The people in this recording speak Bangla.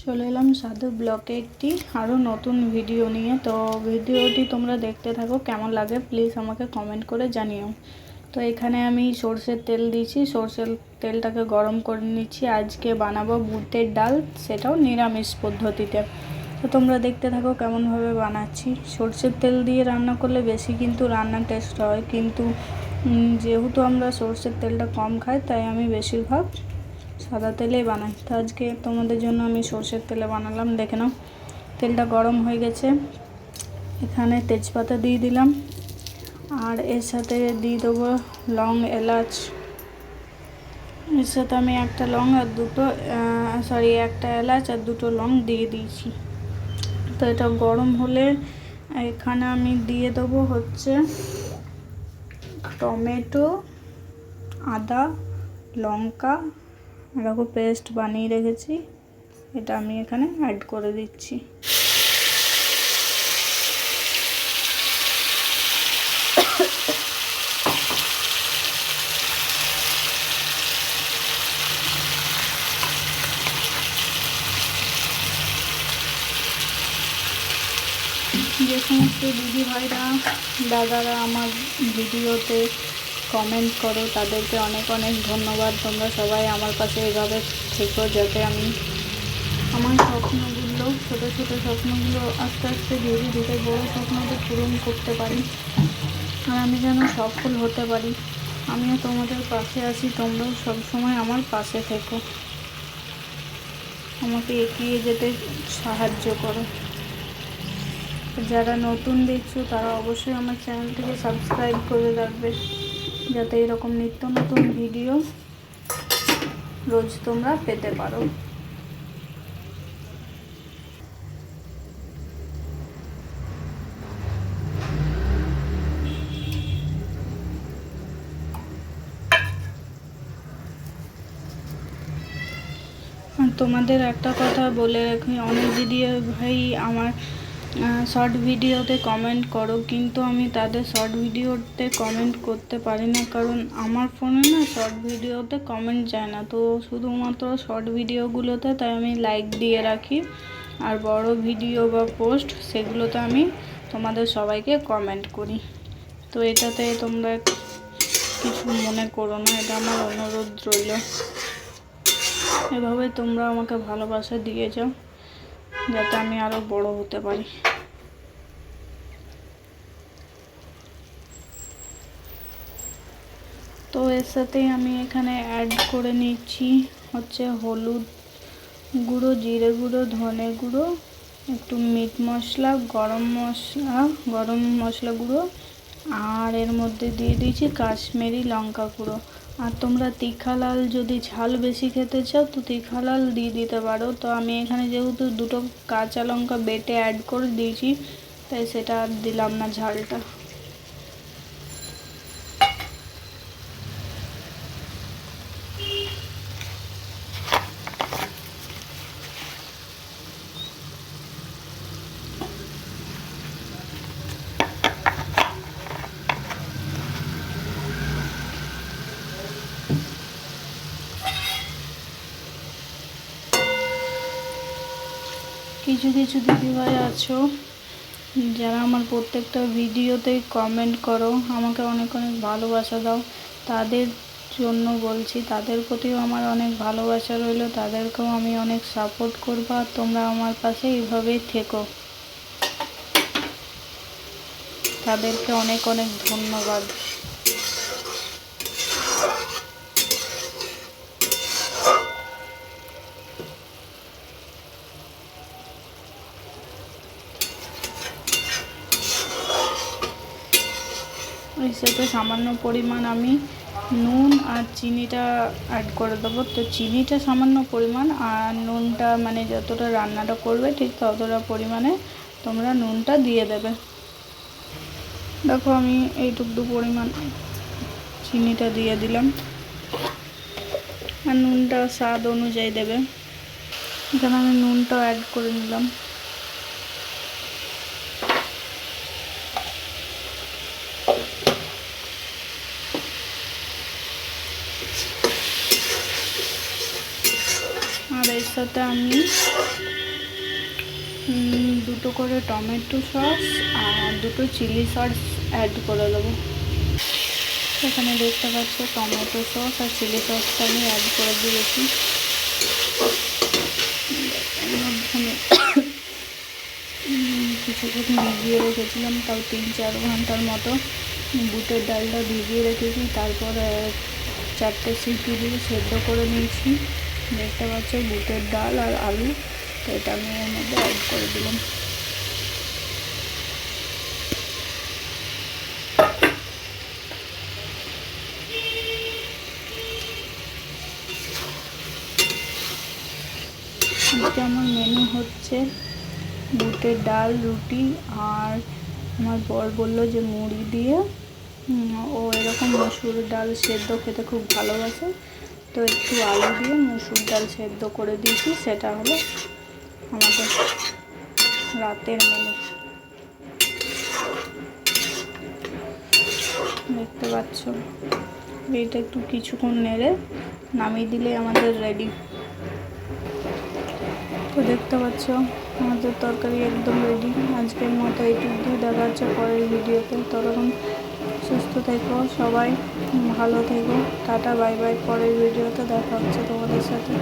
চলে এলাম সাধু ব্লকে একটি আরও নতুন ভিডিও নিয়ে। তো ভিডিওটি তোমরা দেখতে থাকো, কেমন লাগে প্লিজ আমাকে কমেন্ট করে জানিও। তো এখানে আমি সর্ষের তেল দিয়েছি, সর্ষের তেলটাকে গরম করে নিচ্ছি। আজকে বানাবো বুটের ডাল, সেটাও নিরামিষ পদ্ধতিতে। তো তোমরা দেখতে থাকো কেমনভাবে বানাচ্ছি। সর্ষের তেল দিয়ে রান্না করলে বেশি কিন্তু রান্নার টেস্ট হয়, কিন্তু যেহেতু আমরা সর্ষের তেলটা কম খাই তাই আমি বেশিরভাগ সাদা তেলেই বানাই। তো আজকে তোমাদের জন্য আমি সর্ষের তেলে বানালাম। দেখে নাও, তেলটা গরম হয়ে গেছে। এখানে তেজপাতা দিয়ে দিলাম, আর এর সাথে দিয়ে দেবো লং, এলাচ। এর সাথে আমি একটা লং আর একটা এলাচ আর দুটো লং দিয়ে দিয়েছি। তো এটা গরম হলে এখানে আমি দিয়ে দেবো হচ্ছে টমেটো, আদা, লঙ্কা এরকম পেস্ট বানিয়ে রেখেছি, এটা আমি এখানে অ্যাড করে দিচ্ছি। যে সমস্ত দিদি ভাইরা দাদারা আমার ভিডিওতে কমেন্ট করো তাদেরকে অনেক অনেক ধন্যবাদ। তোমরা সবাই আমার পাশে এভাবে থেকো, যাতে আমি আমার স্বপ্নগুলো, ছোটো ছোটো স্বপ্নগুলো আস্তে আস্তে ধীরে ধীরে বড়ো স্বপ্নকে পূরণ করতে পারি, আর আমি যেন সফল হতে পারি। আমিও তোমাদের পাশে আছি, তোমরাও সবসময় আমার পাশে থেকো, আমাকে এগিয়ে যেতে সাহায্য করো। যারা নতুন দেখছো তারা অবশ্যই আমার চ্যানেলটিকে সাবস্ক্রাইব করে রাখবে, যাতে এরকম নিত্য নতুন ভিডিও রোজ তোমরা পেতে পারো। তোমাদের একটা কথা বলে রাখি, অনেক দিদি ভাই আমার শর্ট ভিডিওতে কমেন্ট করো, কিন্তু আমি তাদের শর্ট ভিডিওতে কমেন্ট করতে পারি না, কারণ আমার ফোনে না শর্ট ভিডিওতে কমেন্ট যায় না। তো শুধুমাত্র শর্ট ভিডিওগুলোতে তাই আমি লাইক দিয়ে রাখি, আর বড় ভিডিও বা পোস্ট সেগুলোতে আমি তোমাদের সবাইকে কমেন্ট করি। তো এটাতে তোমরা কিছু মনে করো না, এটা আমার অনুরোধ রইল। এভাবে তোমরা আমাকে ভালোবাসা দিয়ে যাও, যাতে আমি আরও বড় হতে পারি। তো এর সাথেই আমি এখানে অ্যাড করে নিচ্ছি হচ্ছে হলুদ গুঁড়ো, জিরে গুঁড়ো, ধনে গুঁড়ো, একটু মিট মশলা, গরম মশলা গুঁড়ো, আর এর মধ্যে দিয়ে দিয়েছি কাশ্মীরি লঙ্কা গুঁড়ো। আর তোমরা তীখা লাল যদি ঝাল বেশি খেতে চাও তো তীখা লাল দিয়ে দিতে পারো। তো আমি এখানে যেহেতু দুটো কাঁচা লঙ্কা বেটে অ্যাড করে দিয়েছি, তাই সেটা আর দিলাম না ঝালটা। কিছু কিছু দিদিভাই আছো যারা আমার প্রত্যেকটা ভিডিওতে কমেন্ট করো, আমাকে অনেক অনেক ভালোবাসা দাও, তাদের জন্য বলছি, তাদের প্রতিও আমার অনেক ভালোবাসা রইল। তাদেরকেও আমি অনেক সাপোর্ট করবো, আর তোমরা আমার পাশে এইভাবেই থেকো। তাদেরকে অনেক অনেক ধন্যবাদ। এর সাথে সামান্য পরিমাণ আমি নুন আর চিনিটা অ্যাড করে দেবো। তো চিনিটা সামান্য পরিমাণ, আর নুনটা মানে যতটা রান্নাটা করবে ঠিক ততটা পরিমাণে তোমরা নুনটা দিয়ে দেবে। দেখো আমি এইটুকু পরিমাণ চিনিটা দিয়ে দিলাম, আর নুনটা স্বাদ অনুযায়ী দেবে। এখানে আমি নুনটাও অ্যাড করে নিলাম। আর এর এটাতে আমি দুটো করে টমেটো সস আর দুটো চিলি সস অ্যাড করে দেবো। এখানে দেখতে পাচ্ছ টমেটো সস আর চিলি সসটা আমি অ্যাড করে দিয়েছি। কিছুক্ষণ ভিজিয়ে রেখেছিলাম, তাও 3-4 ঘন্টার মতো বুটের ডালটা ভিজিয়ে রেখেছি। তারপর 4টে সিটি দিয়ে সেদ্ধ করে নিয়েছি। দেখতে পাচ্ছ বুটের ডাল আর আলু, তো এটা আমি এর মধ্যে অ্যাড করে দিলাম। আজকে আমার মেনু হচ্ছে বুটের ডাল, রুটি, আর আমার বর বললো যে মুড়ি দিয়ে ও এরকম মসুর ডাল সেদ্ধ খেতে খুব ভালোবাসে, তো একটু আলু দিয়ে মসুর ডাল সেদ্ধ করে দিয়েছি। সেটা হলো আমাদের রাতের মেনু। দেখতে পাচ্ছ, এটা একটু কিছুক্ষণ নেড়ে নামিয়ে দিলে আমাদের রেডি। তো দেখতে পাচ্ছ আমাদের তরকারি একদম রেডি। আজকের মতো এইটুকু, দেখা যাচ্ছে পরের ভিডিওতে। ততক্ষণ সুস্থ থেকো সবাই, ভালো থেকো, টাটা বাই বাই। পরের ভিডিওতে দেখা হচ্ছে তোমাদের সাথে।